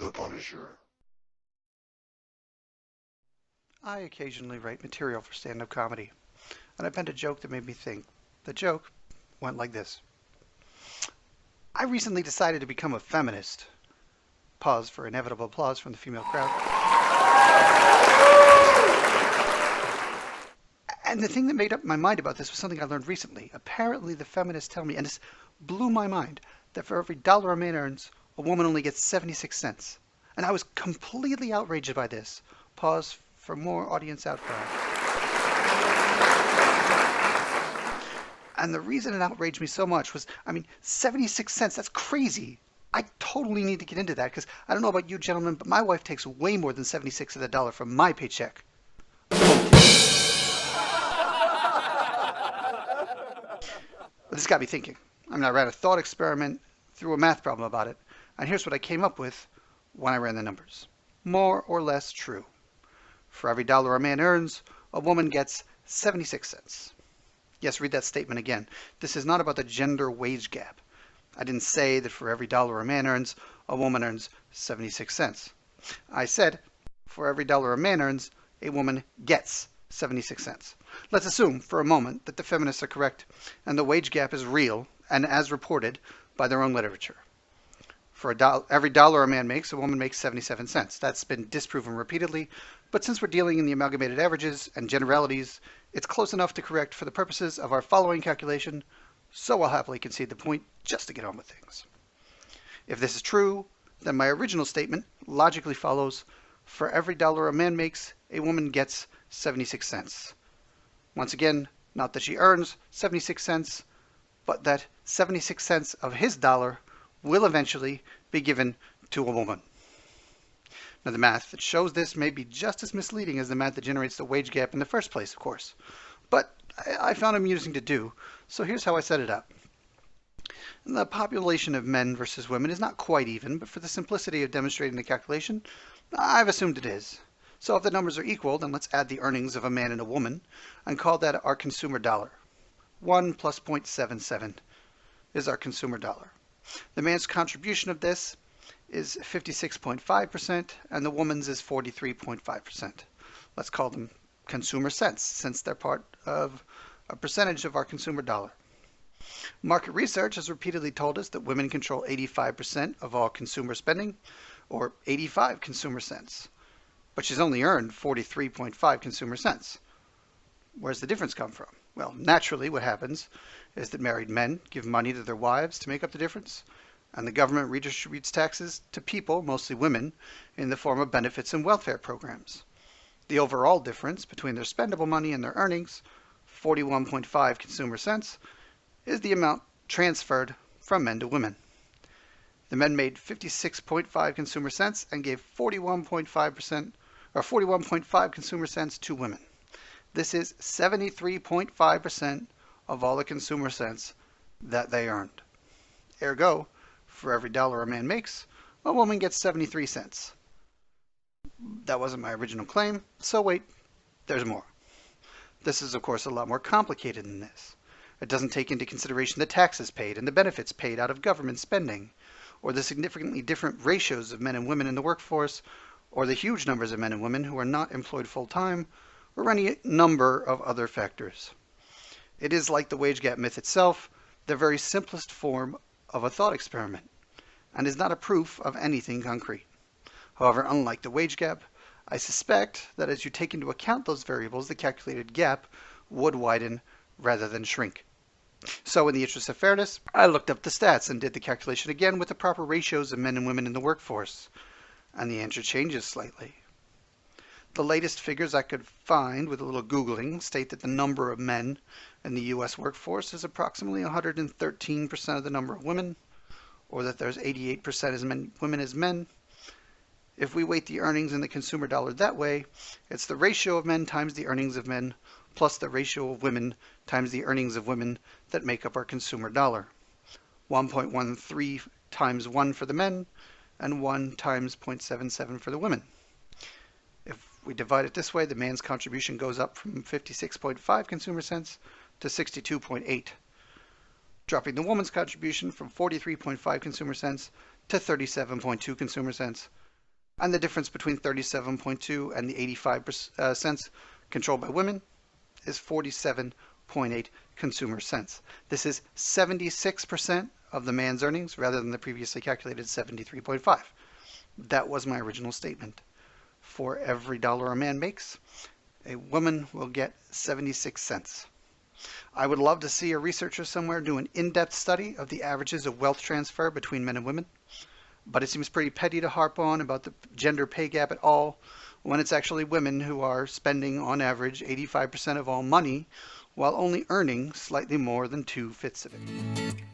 The Punisher. I occasionally write material for stand-up comedy, and I penned a joke that made me think. The joke went like this. I recently decided to become a feminist. Pause for inevitable applause from the female crowd. And the thing that made up my mind about this was something I learned recently. Apparently the feminists tell me, and this blew my mind, that for every dollar a man earns, a woman only gets 76 cents. And I was completely outraged by this. Pause for more audience outcry. And the reason it outraged me so much was, 76 cents, that's crazy. I totally need to get into that because I don't know about you gentlemen, but my wife takes way more than 76 of the dollar from my paycheck. But this got me thinking. I ran a thought experiment through a math problem about it, and here's what I came up with when I ran the numbers. More or less true. For every dollar a man earns, a woman gets 76 cents. Yes, read that statement again. This is not about the gender wage gap. I didn't say that for every dollar a man earns, a woman earns 76 cents. I said for every dollar a man earns, a woman gets 76 cents. Let's assume for a moment that the feminists are correct and the wage gap is real and as reported by their own literature. For every dollar a man makes, a woman makes 77 cents. That's been disproven repeatedly, but since we're dealing in the amalgamated averages and generalities, it's close enough to correct for the purposes of our following calculation, so I'll happily concede the point just to get on with things. If this is true, then my original statement logically follows: for every dollar a man makes, a woman gets 76 cents. Once again, not that she earns 76 cents, but that 76 cents of his dollar will eventually be given to a woman. Now, the math that shows this may be just as misleading as the math that generates the wage gap in the first place, of course. But I found it amusing to do, so here's how I set it up. The population of men versus women is not quite even, but for the simplicity of demonstrating the calculation, I've assumed it is. So if the numbers are equal, then let's add the earnings of a man and a woman and call that our consumer dollar. 1 plus 0.77 is our consumer dollar. The man's contribution of this is 56.5% and the woman's is 43.5%. Let's call them consumer cents since they're part of a percentage of our consumer dollar. Market research has repeatedly told us that women control 85% of all consumer spending, or 85 consumer cents. But she's only earned 43.5 consumer cents. Where's the difference come from? Well, naturally what happens is that married men give money to their wives to make up the difference, and the government redistributes taxes to people, mostly women, in the form of benefits and welfare programs. The overall difference between their spendable money and their earnings, 41.5 consumer cents, is the amount transferred from men to women. The men made 56.5 consumer cents and gave 41.5% or 41.5 consumer cents to women. This is 73.5% of all the consumer cents that they earned. Ergo, for every dollar a man makes, a woman gets 73 cents. That wasn't my original claim, so wait, there's more. This is, of course, a lot more complicated than this. It doesn't take into consideration the taxes paid and the benefits paid out of government spending, or the significantly different ratios of men and women in the workforce, or the huge numbers of men and women who are not employed full-time, or any number of other factors. It is, like the wage gap myth itself, the very simplest form of a thought experiment, and is not a proof of anything concrete. However, unlike the wage gap, I suspect that as you take into account those variables, the calculated gap would widen rather than shrink. So in the interest of fairness, I looked up the stats and did the calculation again with the proper ratios of men and women in the workforce, and the answer changes slightly. The latest figures I could find with a little Googling state that the number of men in the U.S. workforce is approximately 113% of the number of women, or that there's 88% as women as men. If we weight the earnings in the consumer dollar that way, it's the ratio of men times the earnings of men plus the ratio of women times the earnings of women that make up our consumer dollar. 1.13 times 1 for the men and 1 times 0.77 for the women. If we divide it this way, the man's contribution goes up from 56.5 consumer cents to 62.8, dropping the woman's contribution from 43.5 consumer cents to 37.2 consumer cents, And the difference between 37.2 and the 85 cents controlled by women is 47.8 consumer cents. This is 76% of the man's earnings rather than the previously calculated 73.5. That was my original statement. For every dollar a man makes, a woman will get 76 cents. I would love to see a researcher somewhere do an in-depth study of the averages of wealth transfer between men and women, but it seems pretty petty to harp on about the gender pay gap at all when it's actually women who are spending on average 85% of all money while only earning slightly more than 2/5 of it.